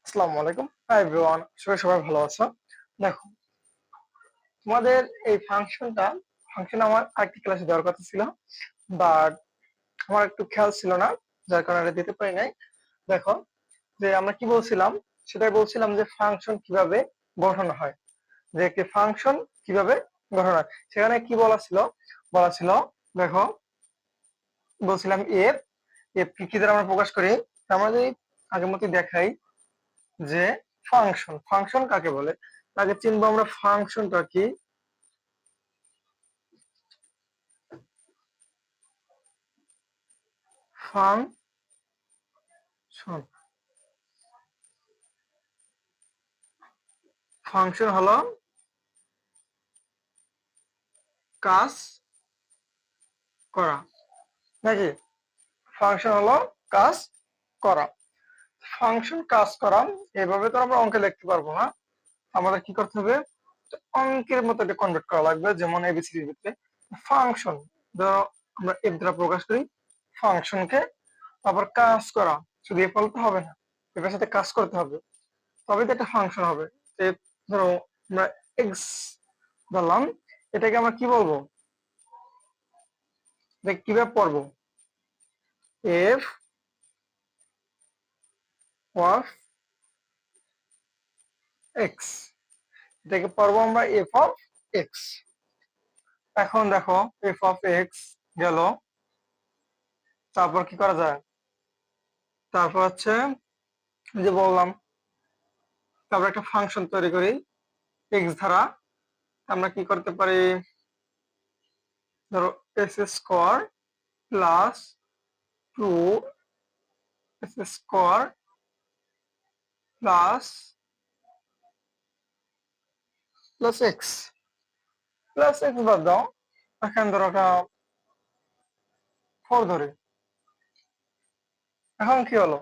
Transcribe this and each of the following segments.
আসসালামু আলাইকুম। Hi everyone. সবাই ভালো আছো? দেখো, তোমাদের এই ফাংশন আমার আরেকটি ক্লাসে দেওয়ার কথা ছিল। বাট আমার একটু খেয়াল ছিল না, যার কারণে এটা দিতে পারি নাই। দেখো, যে আমরা কি বলছিলাম, সেটাই বলছিলাম যে ফাংশন কিভাবে গঠন হয়। যে একটি ফাংশন কিভাবে গঠন হয়। সেখানে কি বলা ছিল, দেখো, বলছিলাম এফ এফ কি দ্বারা আমরা প্রকাশ করি। আমরা যদি আগের মতো দেখাই যে ফাংশন কাকে বলে, আগে চিনবো আমরা ফাংশনটা কি। ফাংশন ফাংশন হলো কাজ করা, নাকি? ফাংশন হলো কাজ করা। ফাংশন কাজ করা, এভাবে তো আমরা অঙ্কে লিখতে পারবো না। আমাদের কি করতে হবে, অঙ্কের মতো এটা কনভার্ট করা লাগবে। যেমন এবিসিডির ভিতরে ফাংশন, ধরো আমরা এফ দ্বারা প্রকাশ করি ফাংশনকে। তারপর কাজ করা, শুধু এফ বলতে হবে না, এর সাথে কাজ করতে হবে, তবে তো একটা ফাংশন হবে। ধরো আমরা এক্স ধরলাম, এটাকে আমরা কি বলবো, কিভাবে পড়বো, এফ অফ এক্স, এটাকে পড়বো আমরা এফ অফ এক্স। এখন দেখো, এফ অফ এক্স গেল, তারপর কি করা যায়, তারপর হচ্ছে যে বললাম, তারপর একটা ফাংশন তৈরি করি এক্স ধারা। আমরা কি করতে পারি, ধরো x square plus 2 x square plus x বাদ দাও, এখানে ধরো একটা 4 ধরে। এখন কি হলো,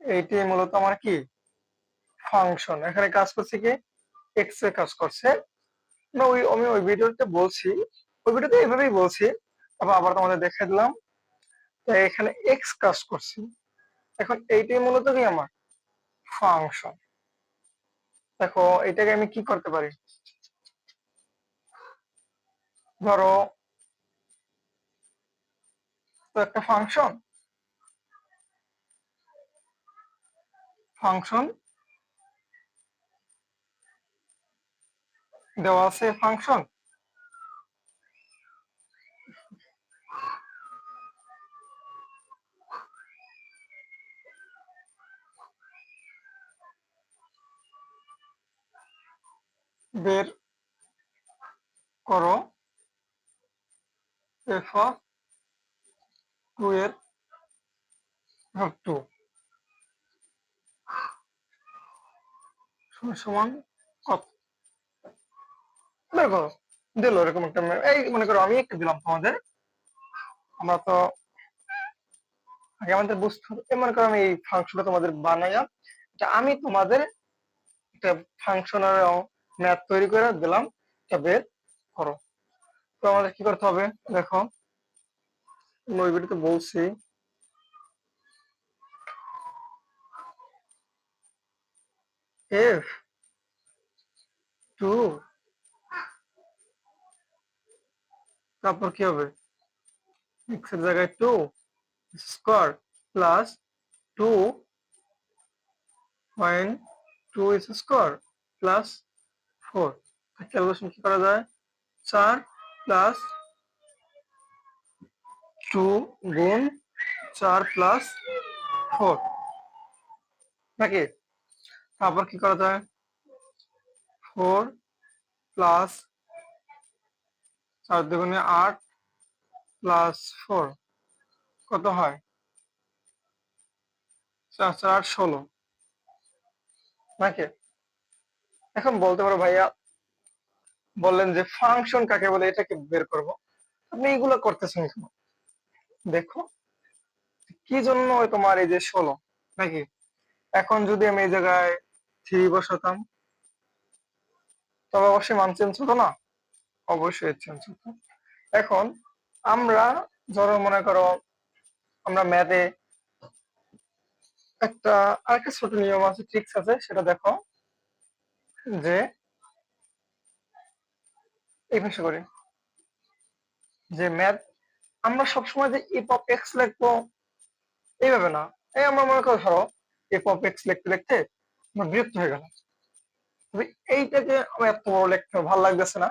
এইটি মূলত আমার কি ফাংশন, এখানে কাজ করছে কি এক্স এ কাজ করছে। আমি ওই ভিডিওতে বলছি, ওই ভিডিওতে এইভাবেই বলছি, আবার তোমাদের দেখে দিলাম। তাই এখানে এক্স কাজ করছে, এখন এইটাই মূলত কি আমার ফাংশন। দেখো, এটাকে আমি কি করতে পারি, ধরো তো একটা ফাংশন দেওয়া আছে, ফাংশন বের করো এফ অফ 2 এর ভাগ 2 সমান কত, বের করো। দিল এরকম একটা, এই মনে করো আমি একটা দিলাম তোমাদের, আমরা তো আগে আমাদের বুঝতে হবে। মনে করো আমি এই ফাংশনটা তোমাদের বানাইয়া, আমি তোমাদের একটা ফাংশনের ম্যাথ তৈরি করে দিলাম, এটা বের করো। তো আমাদের কি করতে হবে, দেখো ওই ভিডিওতে বলছি, এফ 2, তারপর কি হবে, এক্স এর জায়গায় 2 square plus 2.2 square plus 4। Calculation কি করা যায়, 4 প্লাস 2 গুণ 4 প্লাস 4, নাকি? তারপর কি করা যায়, 4 প্লাস 4 দুগুণে 8 প্লাস 4 কত হয়, 4 4 8 16, নাকি? এখন বলতে পারো ভাইয়া, বললেন যে ফাংশন কাকে বলে, এটাকে বের করব, আপনি এগুলো করতেছেন কেন? দেখো, কি জন্য তোমার এই যে 16, নাকি? এখন যদি আমি এই জায়গায় 3 বসাতাম, তবে অবশ্যই মান চেঞ্জ হতো না, অবশ্যই চেঞ্জ হতো। এখন আমরা, ধরো মনে করো আমরা ম্যাথে আরেকটা ছোট নিয়ম আছে, ট্রিক্স আছে, সেটা দেখো যে এই ভাষা করে যে ম্যাথ আমরা সবসময় যে এফ অফ এক্স লিখবো এইভাবে না। এই আমরা মনে করো ধরো এফ অফ এক্স লিখতে লিখতে আমরা বিরক্ত হয়ে গেলাম, তবে এইটাকে আমার এত বড় লিখতে ভালো লাগতেছে না,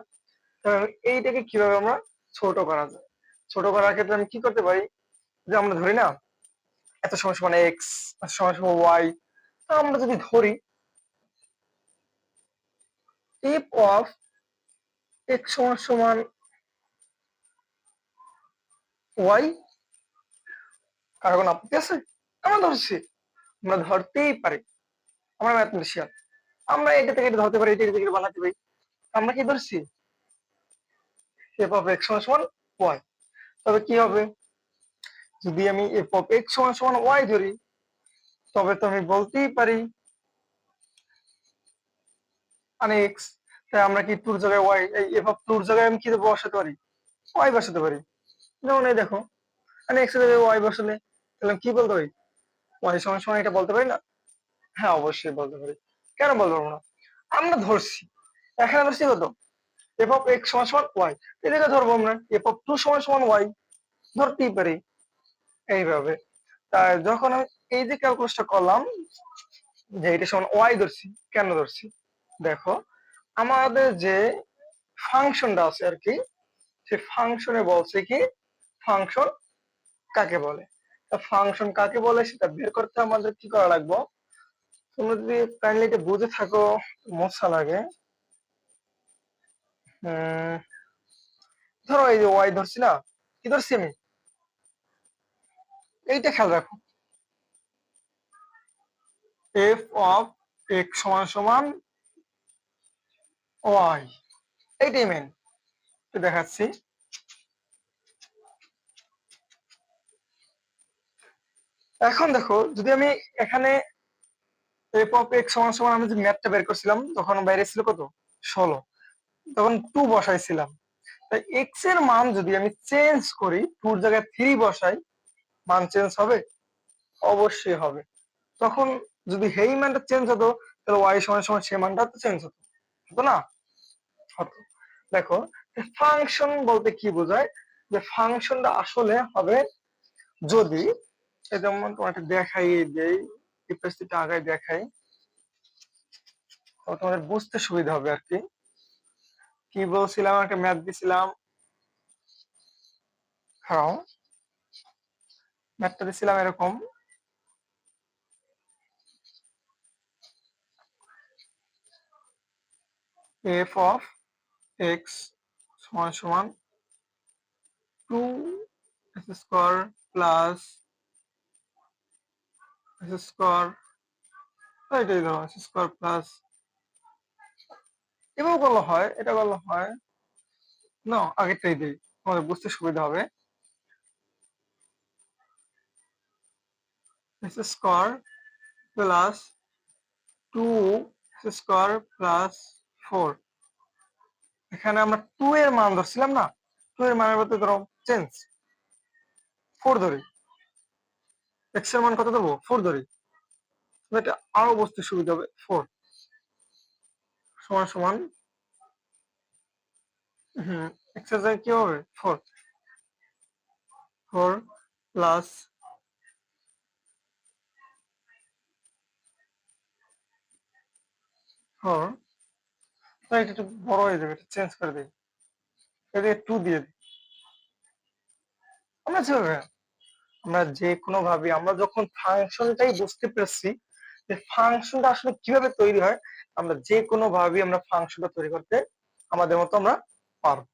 কারণ এইটাকে কিভাবে আমরা ছোট করা যায়। ছোট করার ক্ষেত্রে আমি কি করতে পারি, যে আমরা ধরি না এত সময় সমান এক্স, এত সময় সমান ওয়াই, তা আমরা যদি ধরি এফ অফ এক্স সমান সমান ওয়াই, কার কোনো আপত্তি আছে? আমরা ধরছি, আমরা ধরতেই পারি, আমরা ম্যাথমেটিশিয়ান, আমরা এটা থেকে এটা ধরতে পারি, এটা থেকে এটা বানাতে পারি। আমরা কি ধরছি এফ অফ এক্স সমান সমান ওয়াই। তবে কি হবে, যদি আমি এফ অফ এক্স সমান সমান ওয়াই ধরি, তবে তো আমি বলতেই পারি মানে এক্স, তাই আমরা কি টুর জায়গায় ওয়াই, এই এফ অফ টুর জায়গায় আমি কি বসাতে পারি, ওয়াই বসাতে পারি। যেমন এই দেখো, মানে এক্স এর জায়গায় ওয়াই বসালে তাহলে আমি কি বলতে পারি, ওয়াই সমান সমান এটা বলতে পারি না? হ্যাঁ অবশ্যই বলতে পারি, কেন বলবো না। আমরা ধরছি, এখানে ধরছি কত, এফ অফ এক্স সমান সমান ওয়াই, এদিকে ধরবো আমরা এফ অফ টু সমান সমান ওয়াই, ধরতেই পারি এইভাবে। তাই যখন আমি এই যে ক্যালকুলাসটা করলাম যে এটা সমান ওয়াই ধরছি, কেন ধরছি দেখো, আমাদের যে ফাংশনটা আছে আর কি, সে ফাংশনে বলছে কি ফাংশন কাকে বলে। ফাংশন কাকে বলে সেটা বের করতে আমাদের কি করা লাগবে, তোমরা যদি কাইন্ডলি এটা বুঝে থাকো মজা লাগে। ধরো এই যে ওয়াই ধরছি না, কি ধরছি আমি, এইটা খেয়াল রাখো, এফ অফ এক্স সমান সমান ওয়াই, এইটাই মেন। দেখাচ্ছি, এখন দেখো যদি আমি এখানে এফ অফ এক্স সমান সমান আমি যে ম্যাথটা বের করছিলাম তখন বাইরে ছিল কত, 16, তখন 2 বসাইছিলাম। তাই এক্স এর মান যদি আমি চেঞ্জ করি, টুর জায়গায় 3 বসাই, মান চেঞ্জ হবে? অবশ্যই হবে। তখন যদি হেই মানটা চেঞ্জ হতো, তাহলে ওয়াই সমান সমান সেই মানটা তো চেঞ্জ হতো, হতো না? হতো। দেখো ফাংশন বলতে কি বোঝায়, যে ফাংশনটা আসলে হবে যদি, এই যেমন তোমাকে দেখাই দেই, রিপ্রেসিটা আগে দেখাই, তো তোমাদের বুঝতে সুবিধা হবে আর কি। কি বলছিলাম, একটা ম্যাথ দিছিলাম, হ্যাঁ ম্যাথটা দিছিলাম এরকম, এফ অফ এক্স সমান সমান 2 স্কোয়ার প্লাস স্কোয়ার, এটাই ধরো স্কোয়ার প্লাস, এভাবে করলে হয়, এটা করলে হয় না, আগেরটাই দিই তোমাদের বুঝতে সুবিধা হবে। স্কোয়ার প্লাস 2 স্কোয়ার প্লাস 4, এখানে আমরা 2 এর মান ধরছিলাম না, 2 এর মানের বলতে ধরো চেঞ্জ 4 ধরি, এক্স এর মান কত দেবো, 4 ধরি, এটা আরো বুঝতে সুবিধা হবে। 4 সমান সমান, এক্স এর জায়গায় কি হবে, 4, 4 প্লাস 4, তাই এটা একটু বড় হয়ে যাবে, এটা চেঞ্জ করে দিই, এদিকে 2 দিয়ে দিই। আমরা যেভাবে, আমরা যে কোনো ভাবে আমরা যখন ফাংশনটাই বুঝতে পেরেছি যে ফাংশনটা আসলে কিভাবে তৈরি হয়, আমরা যে কোনো ভাবে আমরা ফাংশনটা তৈরি করতে আমাদের মতো আমরা পারবো।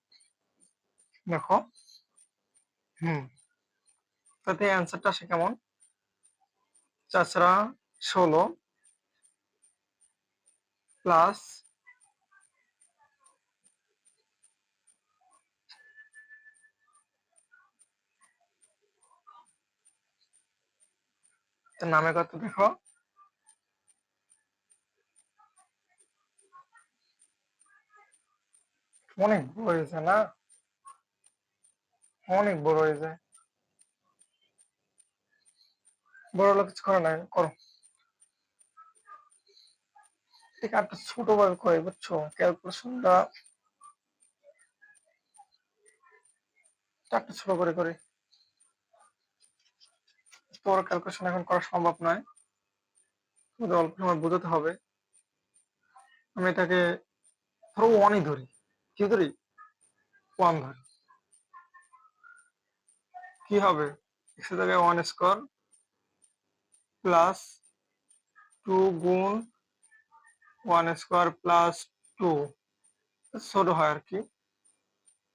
দেখো, হুম, তাতে অ্যান্সারটা আসে কেমন, 4 × 16 প্লাস, নামে কত দেখো, অনেক বড় হয়েছে না, অনেক বড় হয়ে যায়, বড় হলে কিছু করার নাই, করো। ঠিক একটা ছোট ভাবে করে বুঝছো, ক্যালকুলেশনটা একটা ছোট করে করে তোর ক্যালকুলেশন এখন করা সম্ভব নয়, তোদের অল্প সময় বোঝাতে হবে। আমি এটাকে ধরো ওয়ানই ধরি, কি ধরি, ওয়ান ধরি, কি হবে, এক্স এর জায়গায় ওয়ান স্কোয়ার প্লাস টু গুণ ওয়ান স্কোয়ার প্লাস টু, ছোট হয় আর কি,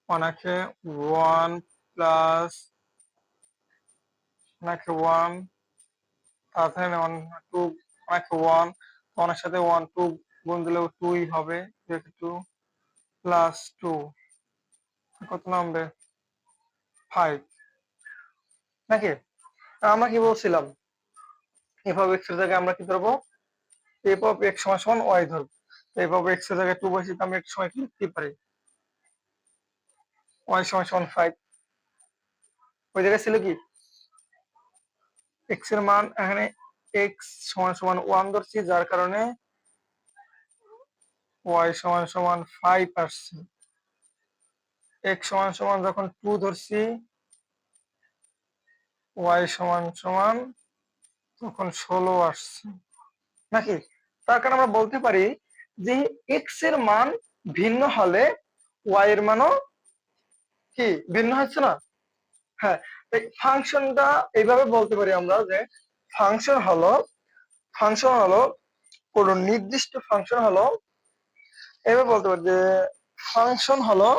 অনেকে ওয়ান প্লাস অনেকে ওয়ান, তারপরে ওয়ান টু, অনেকে ওয়ান, ওয়ানের সাথে ওয়ান টু গুণ দিলেও টুই হবে, টু প্লাস টু কত নামবে, ফাইভ নাকি? আমরা কি বলছিলাম, এফ অফ এক্স এর জায়গায় আমরা কি ধরবো, এফ অফ এক্স সমান সমান ওয়াই ধরবো। এফ অফ এক্স এর জায়গায় টু বসিয়ে আমি এক সময় কি লিখতে পারি, ওয়াই সমান সমান ফাইভ। ওই জায়গায় ছিল কি, এক্স এর মান এখানে এক্স সমান সমান ওয়ান ধরছি, যার কারণে ওয়াই সমান সমান ফাইভ আসছে। এক্স সমান সমান যখন টু ধরছি, ওয়াই সমান সমান তখন 16 আসছে নাকি? তার কারণে আমরা বলতে পারি যে এক্স এর মান ভিন্ন হলে ওয়াই এর মানও কি ভিন্ন হচ্ছে না? হ্যাঁ, ফাংশনটা এইভাবে বলতে পারি আমরা যে ফাংশন হলো ফাংশন হলো কোন নির্দিষ্ট ফাংশন হলো, এভাবে বলতে পারি যে ফাংশন হলো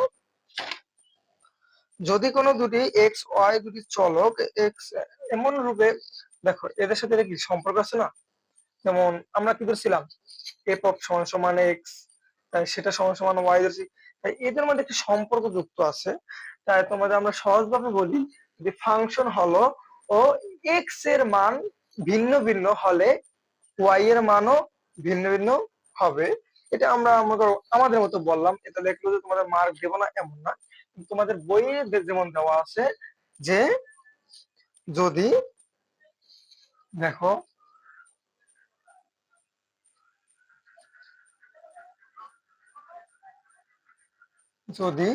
যদি কোনো দুটি এক্স ওয়াই দুটি চলক এক্স এমন রূপে, দেখো এদের সাথে কি সম্পর্ক আছে না? যেমন আমরা কি ধরছিলাম, এফ অফ সমান সমান এক্স, তাই সেটা সমান সমান ওয়াই ধরছি, তাই এদের মধ্যে একটি সম্পর্ক যুক্ত আছে। তাই তোমাদের আমরা সহজভাবে বলি যে ফাংশন হলো ও এক্স এর মান ভিন্ন ভিন্ন হলে ওয়াই এর মানও ভিন্ন ভিন্ন হবে। এটা আমরা আমাদের মতো বললাম, এটা দেখলো যে তোমাদের মার্ক দেবো না এমন না, তোমাদের বইয়ে যেমন দেওয়া আছে যে যদি দেখো, যদি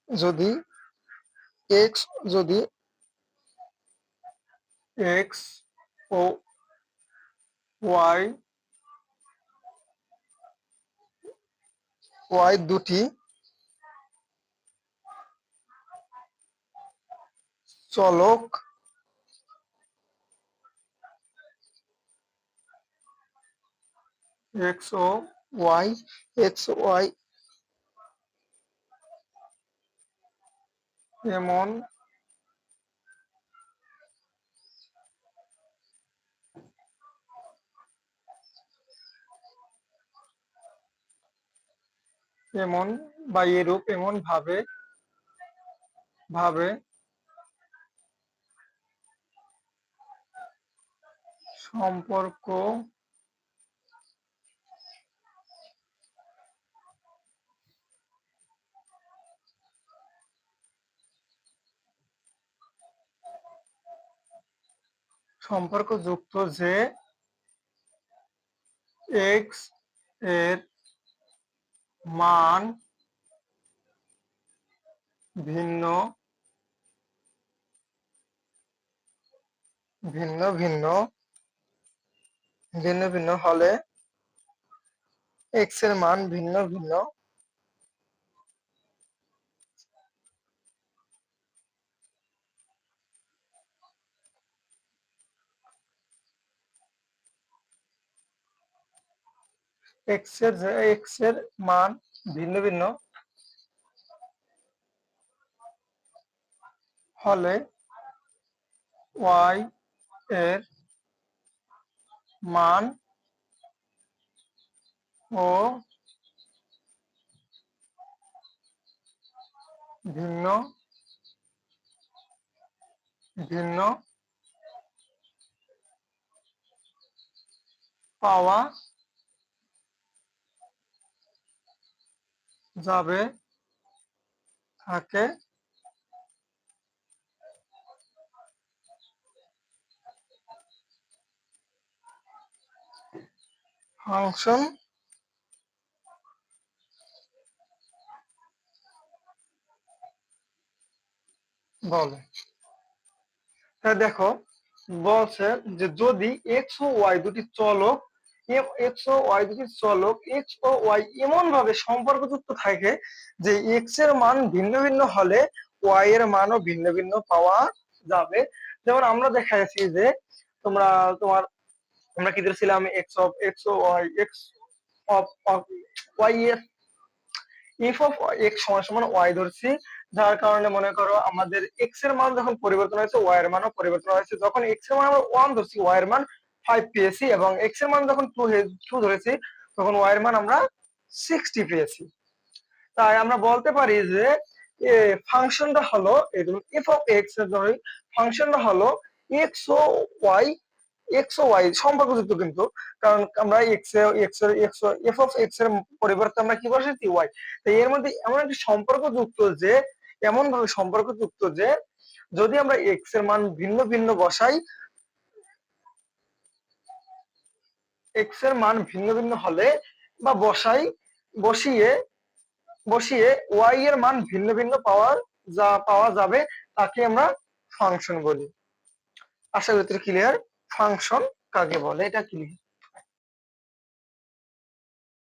যদি এক্স যদি এক্স ও ওয়াই ওয়াই দুটি চলক এক্স ও ওয়াই এক্স ওয়াই এমন এমন বা এরূপ এমন ভাবে ভাবে সম্পর্ক সম্পর্ক যুক্ত যে এক্স এর মান ভিন্ন ভিন্ন ভিন্ন ভিন্ন ভিন্ন হলে এক্স এর মান ভিন্ন ভিন্ন এক্স এর মান ভিন্ন ভিন্ন হলে ওয়াই এর মান ও ভিন্ন ভিন্ন পাওয়া যাবে থাকে। ফাংশন বলে। তাহলে দেখো বলছে যে যদি এক্স ও ওয়াই দুটি চলক এক্স ও ওয়াই দুটি চলক এক্স ও ওয়াই এমন ভাবে সম্পর্কযুক্ত থাকে যে এক্স এর মান ভিন্ন ভিন্ন হলে ওয়াই এর মানও ভিন্ন ভিন্ন পাওয়া যাবে। যেমন আমরা দেখা যাচ্ছি যে তোমরা তোমার আমরা কি ধরেছিলাম এক্স ও ওয়াই এক্স অফ ওয়াই এর ইফ অফ এক্স সমান সমান ওয়াই ধরছি, যার কারণে মনে করো আমাদের এক্স এর মান যখন পরিবর্তন হয়েছে ওয়াই এর মানও পরিবর্তন হয়েছে। যখন এক্স এর মান আমরা 1 ধরছি ওয়াই এর মান 5 পেয়েছি, এবং এক্স এর মান যখন 2 ধরেছি তখন ওয়াই এর মান আমরা 60 পেয়েছি। তাই আমরা বলতে পারি যে ফাংশনটা হলো এফ অফ এক্স এর ধরি ফাংশনটা হলো এক্স ও ওয়াই সম্পর্কযুক্ত, কিন্তু কারণ আমরা এফ অফ এক্স এর পরিবর্তে আমরা কি বসেছি ওয়াই। তো এর মধ্যে এমন একটি সম্পর্কযুক্ত যে এমন ভাবে সম্পর্কযুক্ত যে যদি আমরা এক্স এর মান ভিন্ন ভিন্ন বসাই, এক্স এর মান ভিন্ন ভিন্ন হলে বা বসিয়ে বসিয়ে ওয়াই এর মান ভিন্ন ভিন্ন পাওয়া যাবে, তাকে আমরা ফাংশন বলি। আশা করি ক্লিয়ার ফাংশন কাকে বলে, এটা ক্লিয়ার।